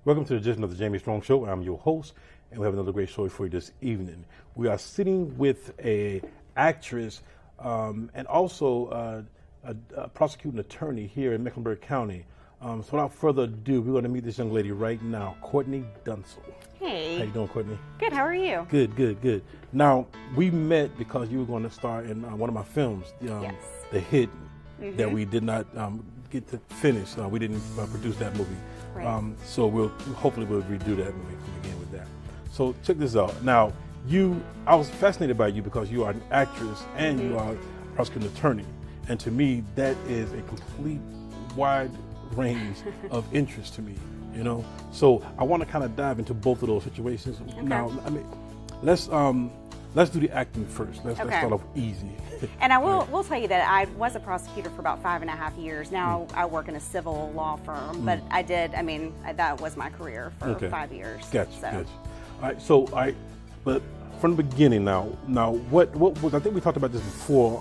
Welcome to the edition of the Jamie Strong Show. I'm your host, and we have another great story for you this evening. We are sitting with a actress and also a prosecuting attorney here in Mecklenburg County. So without further ado, we're going to meet this young lady right now, Courtney Duncil. Hey. How you doing, Courtney? Good, how are you? Good. Now, we met because you were going to star in one of my films, Yes. The Hidden, that we did not get to finish. We didn't produce that movie. Right. So hopefully we'll redo that movie again with that. So check this out. Now, I was fascinated by you because you are an actress and you are a prosecuting attorney. And to me, that is a complete wide range of interest to me, you know? So I want to kind of dive into both of those situations. Okay. Now, I mean, let's do the acting first. Let's start off easy. And I will tell you that I was a prosecutor for about 5.5 years. Now I work in a civil law firm, but that was my career for 5 years. Gotcha. All right, but from the beginning now what was, I think we talked about this before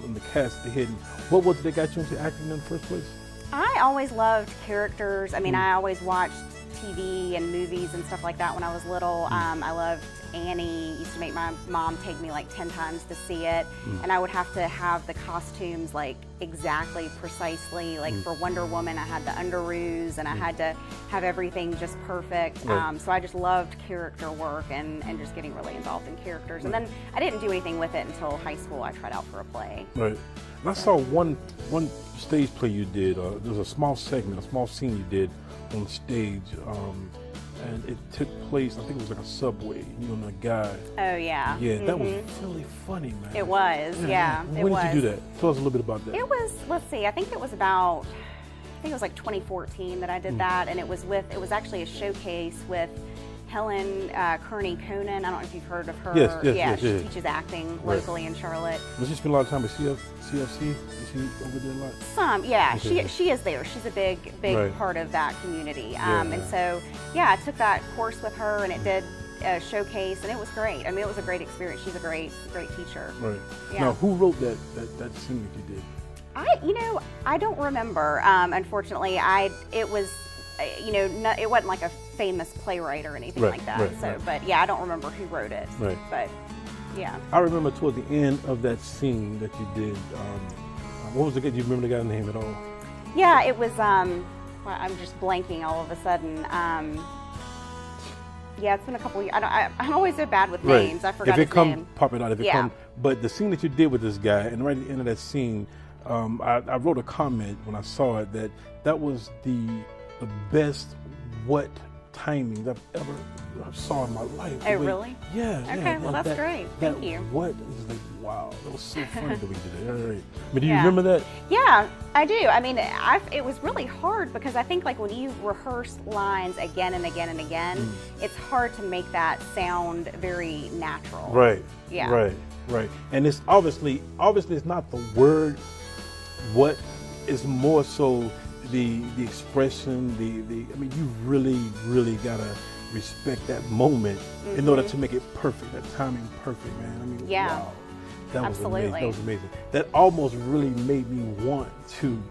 in the cast, The Hidden. What was it that got you into acting in the first place? I always loved characters. I mean, I always watched TV and movies and stuff like that when I was little. I loved Annie. Used to make my mom take me like 10 times to see it, and I would have to have the costumes like exactly, precisely. Like for Wonder Woman, I had the underoos, and I had to have everything just perfect. Right. So I just loved character work and just getting really involved in characters. And then I didn't do anything with it until high school. I tried out for a play. Right. And I saw one stage play you did. There was a small segment, a small scene you did on stage, and it took place, I think it was like a subway, you and a guy. Oh, yeah. Yeah, that was really funny, man. It was, yeah. When did you do that? Tell us a little bit about that. It was, let's see, I think it was like 2014 that I did that, and it was actually a showcase with Helen Kearney Conan. I don't know if you've heard of her. Yes, she teaches acting locally in Charlotte. Does she spend a lot of time with CFC? Is she over there a lot? Some, yeah. Okay. She is there. She's a big part of that community. And so, yeah, I took that course with her, and it did a showcase, and it was great. I mean, it was a great experience. She's a great teacher. Right. Yeah. Now, who wrote that scene that you did? I don't remember. Unfortunately, it wasn't like a famous playwright or anything like that. But yeah, I don't remember who wrote it. Right. But yeah. I remember toward the end of that scene that you did. What was the guy? Do you remember the guy's name at all? Yeah, it was. Well, I'm just blanking all of a sudden. Yeah, it's been a couple years. I'm always so bad with names. I forgot his name. Pop it out. But the scene that you did with this guy, and right at the end of that scene, I wrote a comment when I saw it that was the best timing I've ever saw in my life. Oh, really? Yeah. Okay, well, that's great. Thank you. What is like, wow, that was so funny the way you did it. All right. But do you remember that? Yeah, I do. I mean, it was really hard because I think like when you rehearse lines again and again and again, it's hard to make that sound very natural. Right. Yeah. Right. And it's obviously it's not the word. What is more so the expression, I mean, you really gotta respect that moment in order to make it perfect, that timing perfect, man. I mean, wow. That was amazing. That was amazing. That almost really made me want to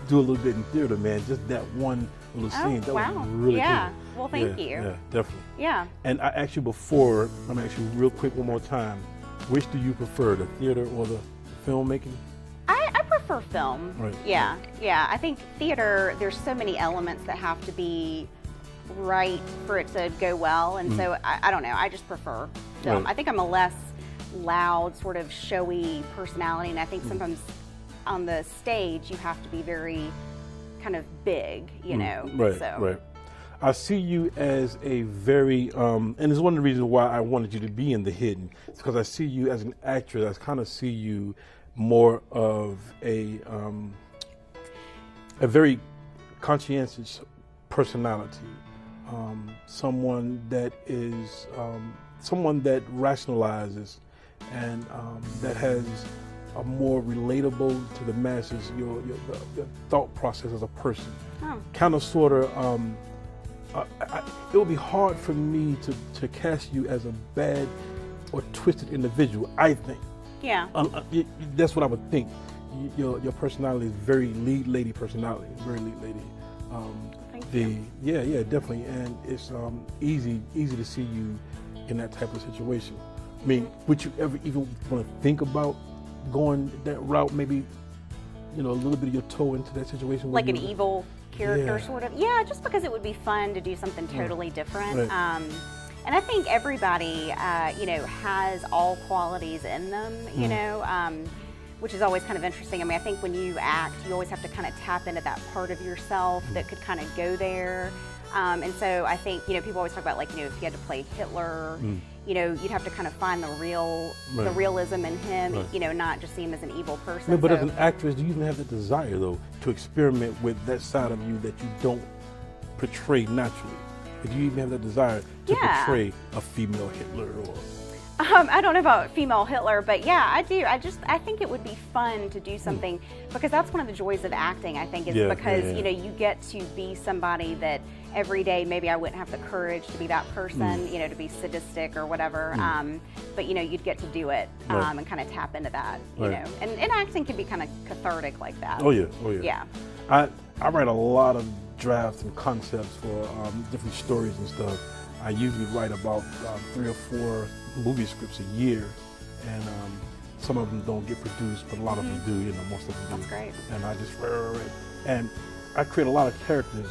do a little bit in theater, man. Just that one little scene. That was really cool. Well, thank you. Yeah, definitely. Yeah. And I asked you before, I'm gonna ask you real quick one more time, which do you prefer, the theater or the filmmaking? I prefer film. Right. Yeah. I think theater, there's so many elements that have to be right for it to go well, and so I don't know, I just prefer film. Right. I think I'm a less loud, sort of showy personality, and I think sometimes on the stage you have to be very kind of big, you know. Right. I see you as a very, and it's one of the reasons why I wanted you to be in The Hidden. It's because I see you as an actress. I kind of see you more of a very conscientious personality, someone that rationalizes and that has a more relatable to the masses, your thought process as a person. Kind of sort of, it would be hard for me to cast you as a bad or twisted individual, I think. Yeah. That's what I would think. Your personality is very lead lady personality, very lead lady. Yeah, definitely, and it's easy to see you in that type of situation. I mean, would you ever even want to think about going that route? Maybe, a little bit of your toe into that situation. Like an evil character, Yeah. sort of. Yeah, just because it would be fun to do something totally different. Right. And I think everybody, has all qualities in them, which is always kind of interesting. I mean, I think when you act, you always have to kind of tap into that part of yourself that could kind of go there. And so I think, people always talk about, like, if you had to play Hitler, you'd have to kind of find the realism in him, Right. not just see him as an evil person. No, but So- as an actress, do you even have the desire, though, to experiment with that side of you that you don't portray naturally? Do you even have that desire to Yeah. portray a female Hitler or? I don't know about female Hitler, but yeah, I do. I think it would be fun to do something because that's one of the joys of acting, I think, is because, you get to be somebody that every day maybe I wouldn't have the courage to be that person, to be sadistic or whatever. But, you'd get to do it Right. and kind of tap into that, Right. And acting can be kind of cathartic like that. Oh yeah. Yeah. I write a lot of drafts and concepts for different stories and stuff. I usually write about 3 or 4 movie scripts a year, and some of them don't get produced, but a lot of them do. Most of them do. That's great. And I just write. And I create a lot of characters,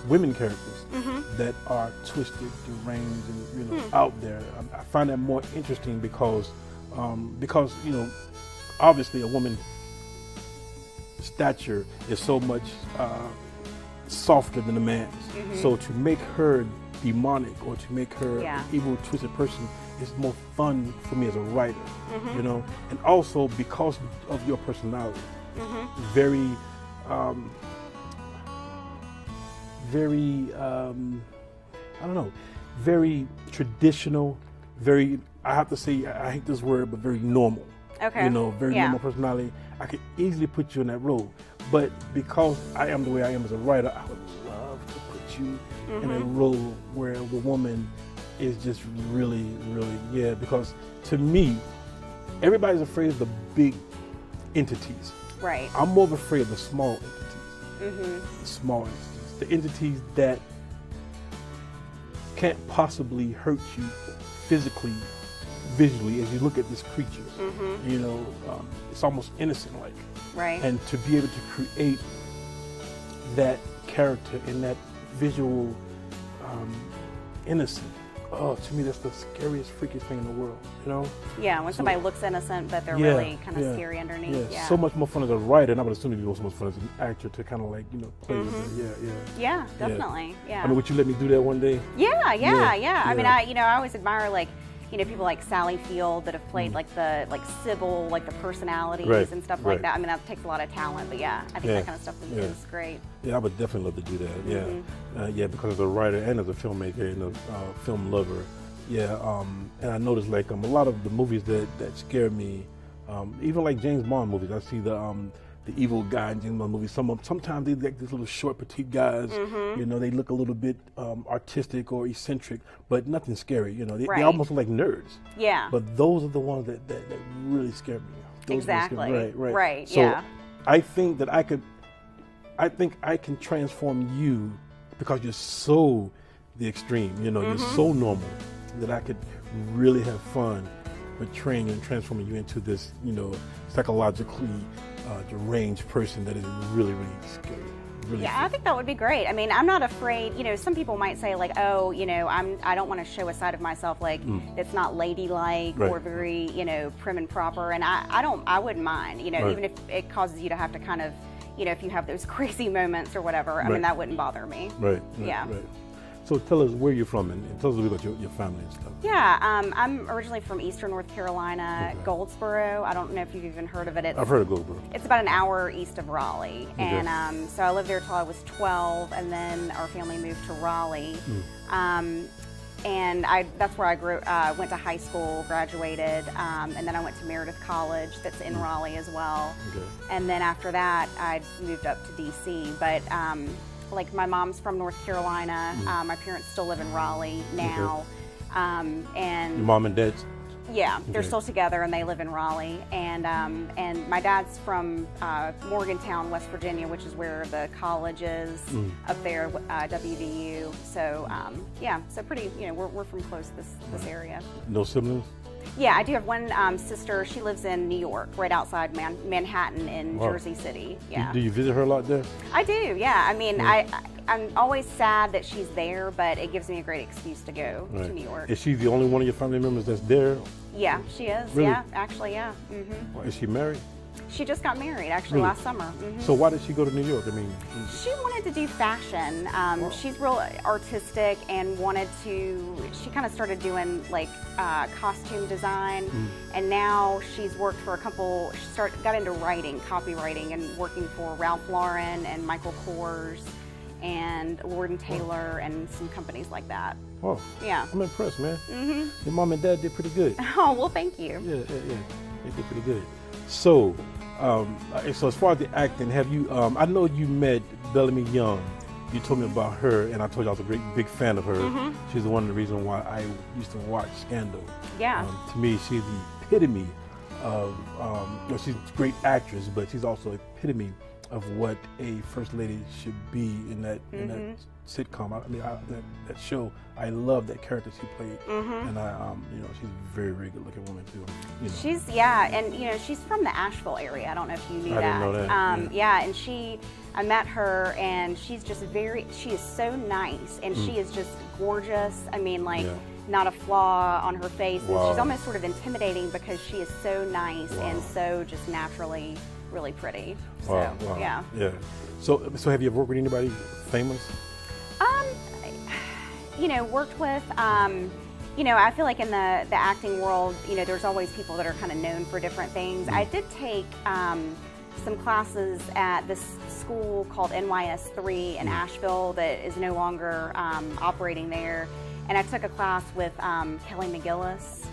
women characters, that are twisted, deranged, and out there. I find that more interesting because obviously a woman's stature is so much softer than a man's. So to make her demonic or to make her an evil, twisted person is more fun for me as a writer, and also because of your personality, very I don't know, very traditional, very, I have to say, I hate this word, but very normal. Okay. Very normal personality. I could easily put you in that role. But because I am the way I am as a writer, I would love to put you in a role where the woman is just really, really, because to me, everybody's afraid of the big entities. Right. I'm more afraid of the small entities. The small entities. The entities that can't possibly hurt you physically, visually, as you look at this creature. It's almost innocent-like. Right. And to be able to create that character in that visual innocent, to me that's the scariest, freakiest thing in the world, Yeah, when somebody looks innocent, but they're really kind of scary underneath. Yeah. So much more fun as a writer, and I would assume it'd be so much fun as an actor to kind of play with it. Yeah, definitely. Yeah. I mean, would you let me do that one day? Yeah. Yeah. I mean, I always admire people like Sally Field that have played like Sybil, like the personalities and stuff like that. I mean, that takes a lot of talent, but I think that kind of stuff is great. Yeah, I would definitely love to do that. Because as a writer and as a filmmaker and a film lover, and I noticed a lot of the movies that scare me, even like James Bond movies. I see the evil guy in James Bond movies. Sometimes they like these little short, petite guys. They look a little bit artistic or eccentric, but nothing scary. They almost look like nerds. Yeah. But those are the ones that really scare me. Those Exactly. Really scare me. Right. So Yeah. I think that I can transform you because you're so the extreme. You're so normal that I could really have fun portraying you and transforming you into this, psychologically deranged person that is really, really scary. Really I think that would be great. I mean, I'm not afraid. Some people might say like, oh, I don't want to show a side of myself like it's not ladylike or very, prim and proper. And I wouldn't mind. Even if it causes you to have to kind of, if you have those crazy moments or whatever. I mean, that wouldn't bother me. Right. Yeah. So tell us where you're from and tell us a little bit about your family and stuff. Yeah, I'm originally from Eastern North Carolina, Goldsboro. I don't know if you've even heard of it. I've heard of Goldsboro. It's about an hour east of Raleigh. And so I lived there till I was 12, and then our family moved to Raleigh. And that's where I went to high school, graduated, and then I went to Meredith College that's in Raleigh as well. And then after that, I moved up to D.C. But like my mom's from North Carolina. My parents still live in Raleigh now. And your mom and dad's? Yeah, they're Okay. still together, and they live in Raleigh. And my dad's from Morgantown, West Virginia, which is where the college is up there, WVU. So yeah, so pretty. We're from close this area. No siblings? Yeah, I do have one sister. She lives in New York, right outside Manhattan in Wow. Jersey City. Yeah, Do you visit her a lot there? I do. Yeah, I mean, I'm always sad that she's there, but it gives me a great excuse to go Right. to New York. Is she the only one of your family members that's there? Yeah, she is. Really? Yeah, actually, yeah. Or is she married? She just got married actually Really? last summer. So why did she go to New York? I mean, She wanted to do fashion. She's real artistic and wanted to. She kind of started doing like costume design, and now she's worked for a couple. She got into writing, copywriting, and working for Ralph Lauren and Michael Kors and Lord and Taylor and some companies like that. oh, Yeah. I'm impressed, man. Your mom and dad did pretty good. Oh well, thank you. Yeah. They did pretty good. So, so as far as the acting, have you? I know you met Bellamy Young. You told me about her, and I told you I was a great big fan of her. She's one of the reasons why I used to watch Scandal. Yeah. To me, she's the epitome of. She's a great actress, but she's also epitome of what a first lady should be in that sitcom. I mean, that show. I love that character she played, and she's a very, very good looking woman too. She's and she's from the Asheville area. I don't know if you knew I that. didn't know that. Yeah, and I met her, and she's just she is so nice, and she is just gorgeous. I mean, like not a flaw on her face. And she's almost sort of intimidating because she is so nice and so just naturally really pretty. Wow, So wow. yeah. So have you ever worked with anybody famous? Worked with, I feel like in the acting world, there's always people that are kind of known for different things. I did take some classes at this school called NYS3 in Asheville that is no longer operating there. And I took a class with Kelly McGillis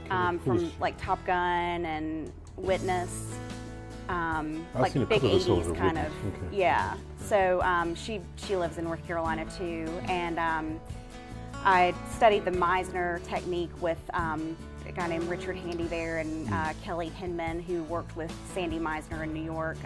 from like Top Gun and Witness. Like seen a big couple of episodes 80s of kind of. Witness. Okay. Yeah. So she lives in North Carolina too, and I studied the Meisner technique with a guy named Richard Handy there, and Kelly Hinman, who worked with Sandy Meisner in New York.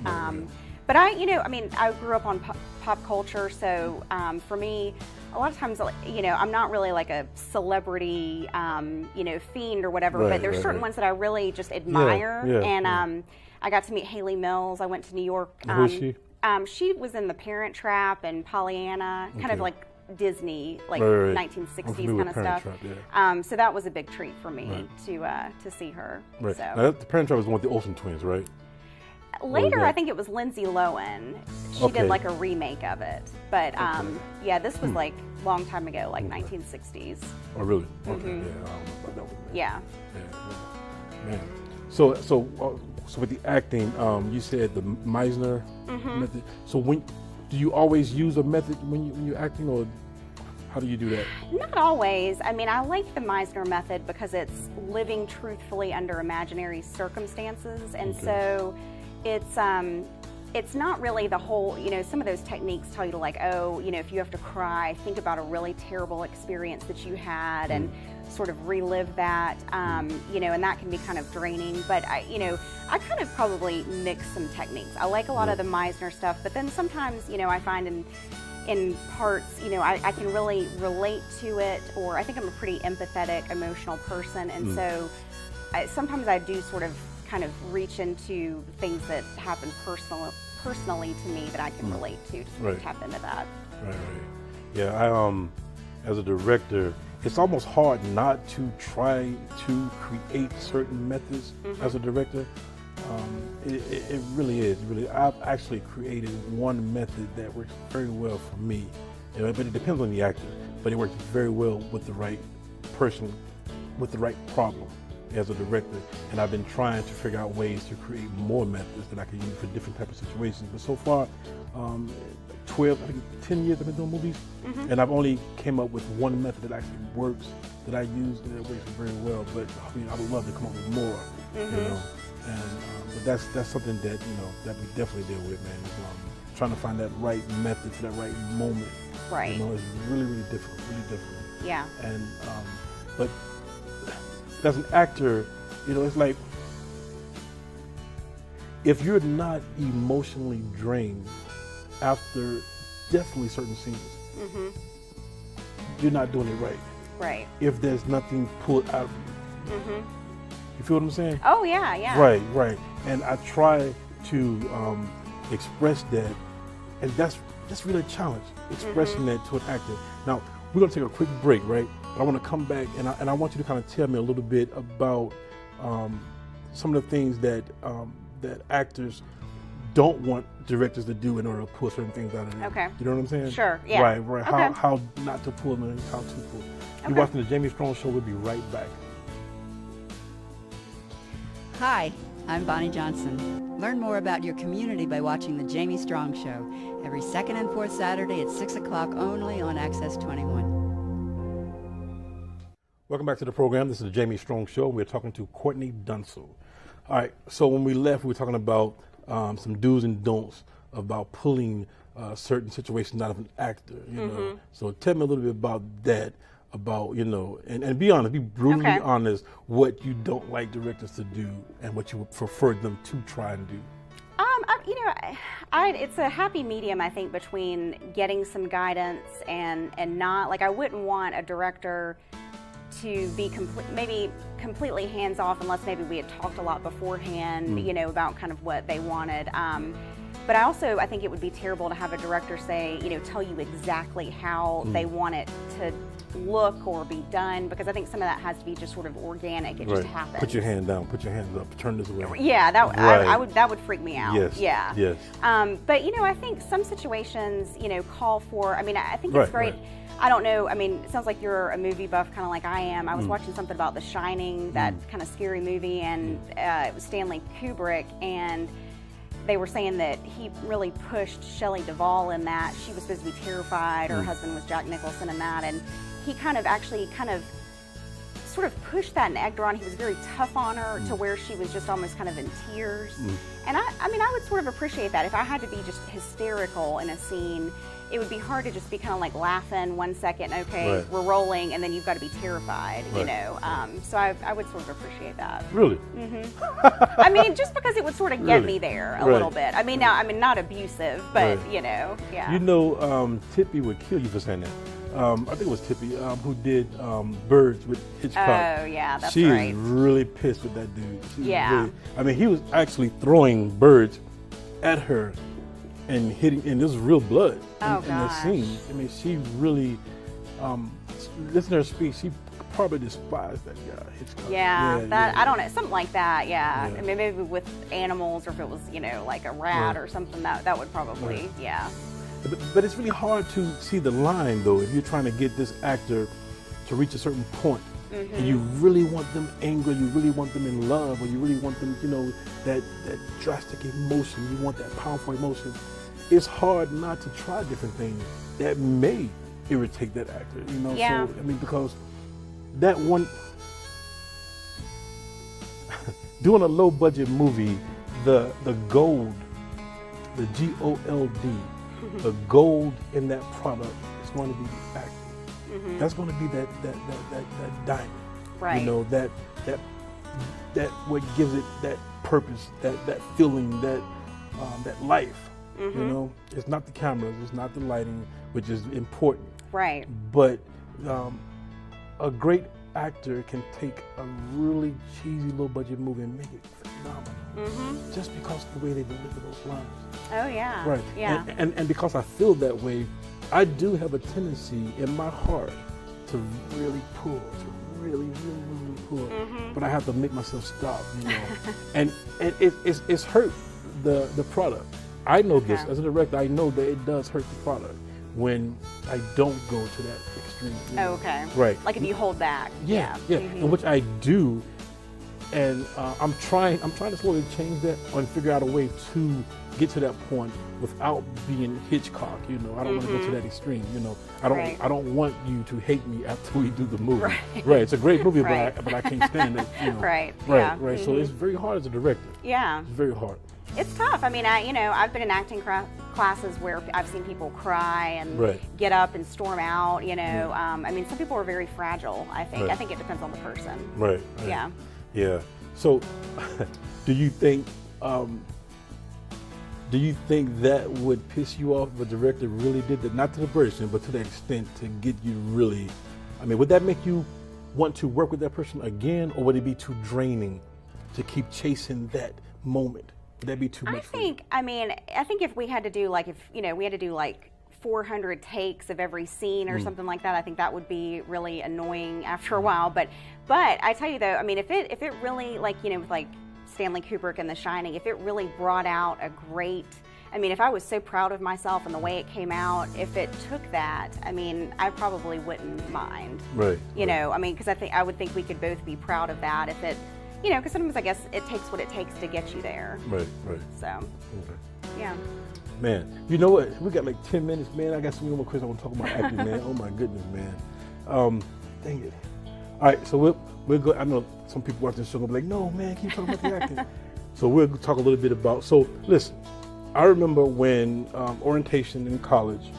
But I grew up on pop culture, so for me, a lot of times, I'm not really like a celebrity, fiend or whatever, but there's certain ones that I really just admire. And I got to meet Haley Mills. I went to New York. Who is she? She was in The Parent Trap and Pollyanna, kind of like Disney, like Right. 1960s I'm kind of familiar stuff. with Parent Trap, So that was a big treat for me to see her. Right. So. Now, the Parent Trap was one with the Olsen twins, right? Later, that? I think it was Lindsay Lohan. She Okay. did like a remake of it. But this was like a long time ago, like 1960s. Oh, really? Okay. Yeah, I don't know about that one. Yeah. Yeah. Man. So with the acting, you said the Meisner method. So do you always use a method when you're acting, or how do you do that? Not always. I mean, I like the Meisner method because it's living truthfully under imaginary circumstances, and so it's not really the whole, some of those techniques tell you to like, if you have to cry, think about a really terrible experience that you had and sort of relive that, and that can be kind of draining. But I kind of probably mix some techniques. I like a lot of the Meisner stuff, but then sometimes, I find in parts, I can really relate to it, or I think I'm a pretty empathetic, emotional person, and so sometimes I do sort of kind of reach into things that happen personally to me that I can relate to, just tap into that. Right. Yeah, as a director, it's almost hard not to try to create certain methods as a director. It really is. Really, I've actually created one method that works very well for me. But it depends on the actor. But it works very well with the right person, with the right problem as a director. And I've been trying to figure out ways to create more methods that I can use for different types of situations. But so far, 10 years I've been doing movies, and I've only came up with one method that actually works, that I use, and it works very well. But I mean, I would love to come up with more, but that's something that that we definitely deal with, man. Trying to find that right method for that right moment. Right. It's really, really difficult, really difficult. Yeah. And but as an actor, you know, it's like if you're not emotionally drained after definitely certain scenes, you're not doing it right. Right. If there's nothing pulled out of you. You feel what I'm saying? Oh, yeah, yeah. Right. And I try to express that, and that's really a challenge, expressing that to an actor. Now, we're gonna take a quick break, right? But I wanna come back and I want you to kind of tell me a little bit about some of the things that that actors don't want directors to do in order to pull certain things out of them. Okay. You know what I'm saying? Sure, yeah. Right. Okay. How not to pull and how to pull. You're Okay. watching the Jamie Strong Show. We'll be right back. Hi, I'm Bonnie Johnson. Learn more about your community by watching The Jamie Strong Show every second and fourth Saturday at 6 o'clock only on Access 21. Welcome back to the program. This is the Jamie Strong Show. We're talking to Courtney Duncil. All right, so when we left, we were talking about some do's and don'ts about pulling certain situations out of an actor, you know. So tell me a little bit about that, about, you know, and be honest, be brutally honest, what you don't like directors to do and what you would prefer them to try and do. You know, it's a happy medium, I think, between getting some guidance and not. Like, I wouldn't want a director to be completely hands-off unless maybe we had talked a lot beforehand, you know, about kind of what they wanted. But I think it would be terrible to have a director say, you know, tell you exactly how they want it to look or be done, because I think some of that has to be just sort of organic. It just happens. Put your hand down, put your hands up, turn this way. Yeah, that would freak me out. Yes. Yeah. Yes. But, you know, I think some situations, you know, call for, I mean, I think it's great. Right. I don't know. I mean, it sounds like you're a movie buff, kind of like I am. I was watching something about The Shining, that kind of scary movie, and it was Stanley Kubrick, and they were saying that he really pushed Shelley Duvall in that. She was supposed to be terrified. Her husband was Jack Nicholson in that, and he kind of sort of pushed that and egged her on. He was very tough on her to where she was just almost kind of in tears. And I mean, I would sort of appreciate that. If I had to be just hysterical in a scene, it would be hard to just be kind of like laughing 1 second, okay, we're rolling, and then you've got to be terrified, you know. So I would sort of appreciate that. Really? I mean, just because it would sort of get me there a little bit. I mean, not abusive, but you know, yeah. You know, Tippy would kill you for saying that. I think it was Tippy who did Birds with Hitchcock. Oh, yeah, that's she right. She is really pissed with that dude. Yeah. I mean, he was actually throwing birds at her and hitting, and there's real blood in the scene. I mean, she really, listen to her speak, she probably despised that guy, Hitchcock. I don't know, something like that, I mean, maybe with animals, or if it was, you know, like a rat or something, that would probably, But it's really hard to see the line, though, if you're trying to get this actor to reach a certain point, and you really want them angry, you really want them in love, or you really want them, you know, that drastic emotion, you want that powerful emotion. It's hard not to try different things that may irritate that actor, you know. Yeah. So, I mean, because that one, doing a low budget movie, the gold, the GOLD, the gold in that product is going to be the acting. That's going to be that diamond. Right. You know, that what gives it that purpose, that feeling, that life. You know, it's not the cameras, it's not the lighting, which is important. Right. But a great actor can take a really cheesy low budget movie and make it phenomenal. Just because of the way they deliver those lines. Oh, yeah. Right. Yeah. And because I feel that way, I do have a tendency in my heart to really pull, to really pull. But I have to make myself stop, you know. and it's hurt the product. I know this as a director. I know that it does hurt the product when I don't go to that extreme. You know? Okay. Right. Like if you hold back. Yeah. And which I do, and I'm trying to slowly change that and figure out a way to get to that point without being Hitchcock. You know, I don't want to go to that extreme. You know, I don't want you to hate me after we do the movie. Right. It's a great movie, but I can't stand it. You know? Right. Right. So it's very hard as a director. Yeah. It's very hard. It's tough. I mean, I've been in acting classes where I've seen people cry and Right. get up and storm out. I mean, some people are very fragile. I think. Right. I think it depends on the person. Right. Yeah. Yeah. So, do you think that would piss you off if a director really did that? Not to the person, but to the extent to get you really. I mean, would that make you want to work with that person again, or would it be too draining to keep chasing that moment? Would that be too much? I think if we had to do we had to do 400 takes of every scene or something like that, I think that would be really annoying after a while. But I tell you though, I mean, if it really with Stanley Kubrick and The Shining, if it really brought out a great, I mean, if I was so proud of myself and the way it came out, if it took that, I mean, I probably wouldn't mind. Right. I mean, because I would think we could both be proud of that if it, because sometimes I guess it takes what it takes to get you there. Right. So, Okay. yeah. Man, you know what? We got 10 minutes, man. I got some more questions I want to talk about acting, man. Oh my goodness, man. Dang it. All right, so we'll go. I know some people watching the show will be like, no, man, keep talking about the acting. So we'll talk a little bit about. So listen, I remember when orientation in college.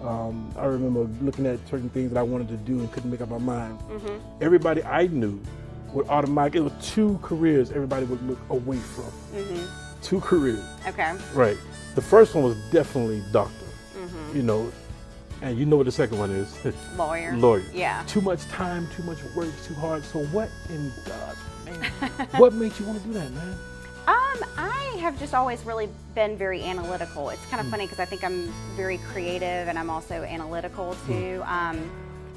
I remember looking at certain things that I wanted to do and couldn't make up my mind. Mm-hmm. Everybody I knew would automatically. It was 2 careers everybody would look away from. Mm-hmm. 2 careers. Okay. Right. The first one was definitely doctor. Mm-hmm. And you know what the second one is? Lawyer. Lawyer. Yeah. Too much time, too much work, too hard. So what in God's name? What made you want to do that, man? I have just always really been very analytical. It's kind of funny because I think I'm very creative and I'm also analytical too.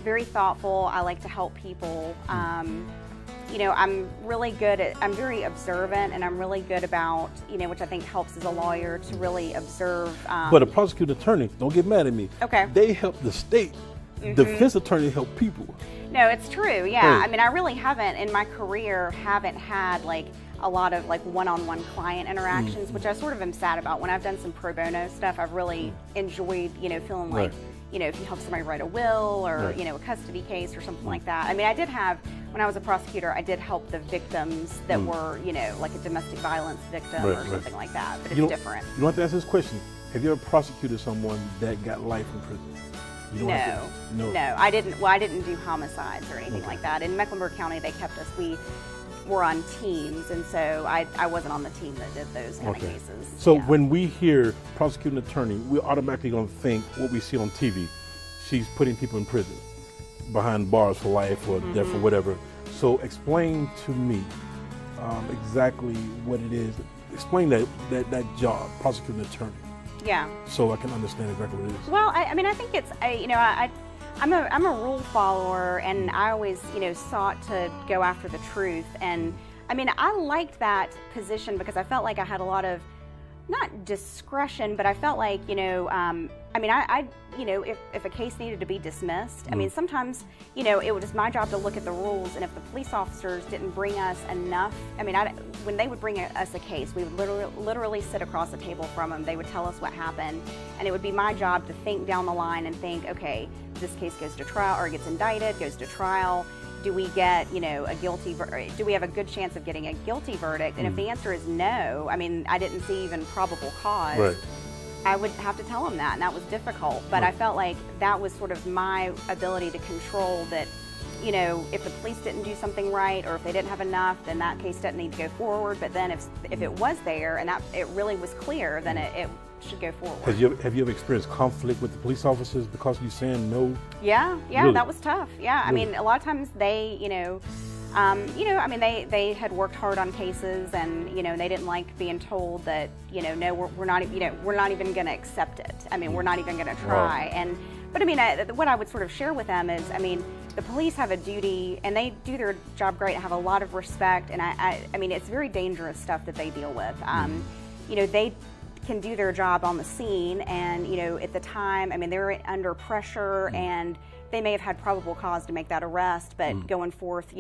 Very thoughtful. I like to help people. I'm really good I'm very observant and I'm really good about, which I think helps as a lawyer to really observe. But a prosecutor attorney, don't get mad at me. Okay. They help the state. Defense attorney help people. No, it's true. Yeah. Right. I mean, I really haven't in my career haven't had a lot of one-on-one client interactions, which I sort of am sad about. When I've done some pro bono stuff, I've really enjoyed, feeling like, if you help somebody write a will or, a custody case or something like that. I mean, I did have, when I was a prosecutor, I did help the victims that were, like a domestic violence victim or something like that, but it's different. You don't have to answer this question. Have you ever prosecuted someone that got life in prison? No, I didn't. Well, I didn't do homicides or anything like that. In Mecklenburg County, they kept us. We were on teams, and so I wasn't on the team that did those kind of cases. So when we hear prosecuting attorney, we're automatically going to think what we see on TV. She's putting people in prison, behind bars for life or death or whatever. So explain to me exactly what it is. Explain that job, prosecuting attorney. Yeah. So I can understand exactly what it is. Well, I mean, I think it's, I'm a rule follower, and I always, sought to go after the truth. And I mean, I liked that position because I felt like I had a lot of, not discretion, but I felt like, if a case needed to be dismissed, I mean, sometimes, it was my job to look at the rules, and if the police officers didn't bring us enough, when they would bring us a case, we would literally sit across the table from them. They would tell us what happened, and it would be my job to think down the line and think, okay, this case goes to trial or gets indicted, goes to trial. Do we get, a guilty verdict? Do we have a good chance of getting a guilty verdict? And if the answer is no, I mean, I didn't see even probable cause. Right. I would have to tell them that, and that was difficult. But I felt like that was sort of my ability to control that, if the police didn't do something right or if they didn't have enough, then that case doesn't need to go forward. But then if it was there and that it really was clear, then it should go forward. Have you ever experienced conflict with the police officers because you're saying no? Yeah, Really? That was tough. Yeah, I mean, a lot of times they, they had worked hard on cases, and they didn't like being told that, no, we're not even going to accept it. I mean, we're not even going to try. Wow. But I mean, what I would sort of share with them is, I mean, the police have a duty, and they do their job great. I have a lot of respect, and I mean, it's very dangerous stuff that they deal with. They can do their job on the scene, and at the time, I mean, they're under pressure, and they may have had probable cause to make that arrest, but going forth,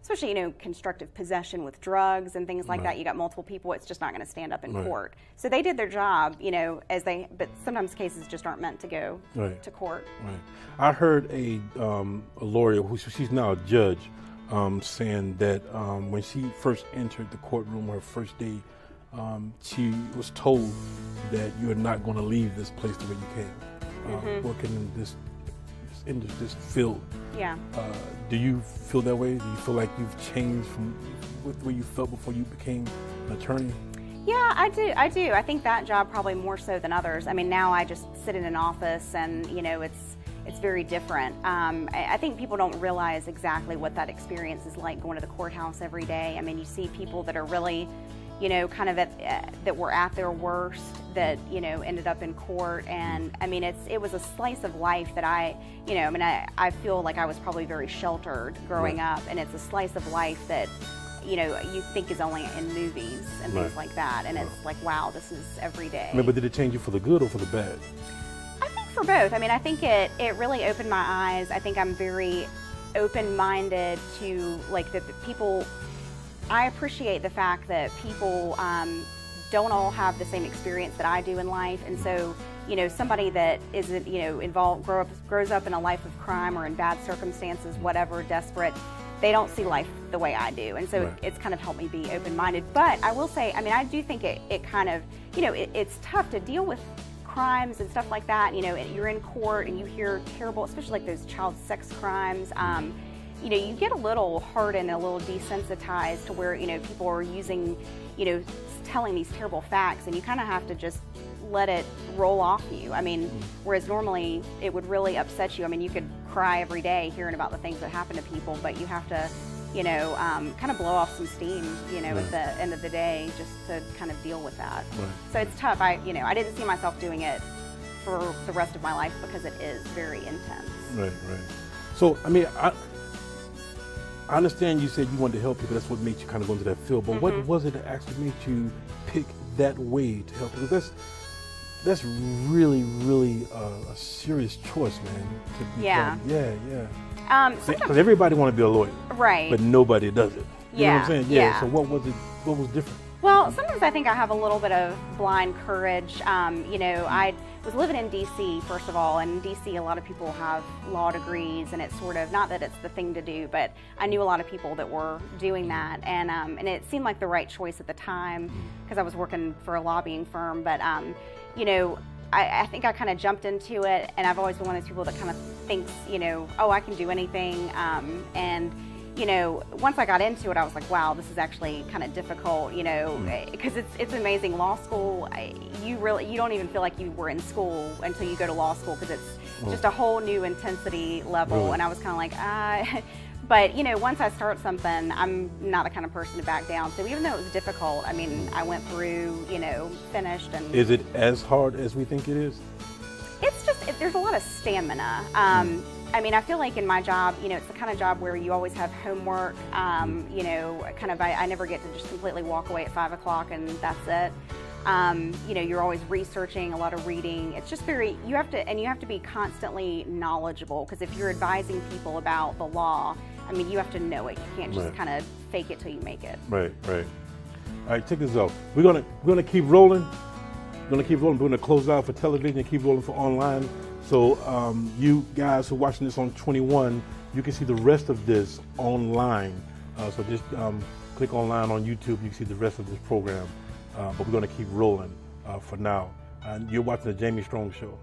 especially constructive possession with drugs and things like that, you got multiple people, it's just not going to stand up in court. So they did their job, but sometimes cases just aren't meant to go to court. Right. I heard a lawyer she's now a judge saying that when she first entered the courtroom her first day she was told that you're not going to leave this place the way you came, working in this field. Yeah. Do you feel that way? Do you feel like you've changed from the way you felt before you became an attorney? Yeah, I do. I think that job probably more so than others. I mean, now I just sit in an office and, it's very different. I think people don't realize exactly what that experience is like going to the courthouse every day. I mean, you see people that are really, kind of that were at their worst, that, ended up in court. And I mean, it was a slice of life that I feel like I was probably very sheltered growing up, and it's a slice of life that, you think is only in movies and things like that. And it's like, wow, this is every day. I mean, but did it change you for the good or for the bad? I think for both. I mean, I think it really opened my eyes. I think I'm very open-minded to, like, that people, I appreciate the fact that people don't all have the same experience that I do in life. And so, somebody that isn't, involved, grows up in a life of crime or in bad circumstances, whatever, desperate, they don't see life the way I do. And so it's kind of helped me be open-minded. But I will say, I mean, I do think it kind of, it's tough to deal with crimes and stuff like that. You're in court and you hear terrible, especially like those child sex crimes. You get a little hardened and a little desensitized to where, people are using, telling these terrible facts, and you kind of have to just let it roll off you. I mean, whereas normally it would really upset you. I mean, you could cry every day hearing about the things that happen to people, but you have to, kind of blow off some steam, at the end of the day, just to kind of deal with that. So it's tough. I didn't see myself doing it for the rest of my life because it is very intense. Right. So, I mean, I understand you said you wanted to help people. That's what made you kind of go into that field. But what was it that actually made you pick that way to help? Because that's really, really a serious choice, man. Yeah. Because everybody want to be a lawyer, right? But nobody does it. You know what I'm saying? Yeah. So what was it? What was different? Well, sometimes I think I have a little bit of blind courage. I was living in D.C. first of all, and in D.C. a lot of people have law degrees, and it's sort of, not that it's the thing to do, but I knew a lot of people that were doing that, and it seemed like the right choice at the time because I was working for a lobbying firm. But I think I kind of jumped into it, and I've always been one of those people that kind of thinks, oh, I can do anything, and once I got into it, I was like, wow, this is actually kind of difficult, because it's amazing. Law school, you don't even feel like you were in school until you go to law school, because it's just a whole new intensity level. Really? And I was kind of like, but once I start something, I'm not the kind of person to back down. So even though it was difficult, I mean, I went through, finished. And is it as hard as we think it is? It's just, there's a lot of stamina. I mean, I feel like in my job, it's the kind of job where you always have homework, I never get to just completely walk away at 5 o'clock and that's it. You're always researching, a lot of reading. It's just you have to be constantly knowledgeable, because if you're advising people about the law, I mean, you have to know it. You can't just kind of fake it till you make it. Right. All right, check this out. We're gonna keep rolling. We're going to keep rolling. We're going to close out for television and keep rolling for online. So you guys who are watching this on 21, you can see the rest of this online. So just click online on YouTube. You can see the rest of this program. But we're going to keep rolling for now. You're watching the Jamie Strong Show.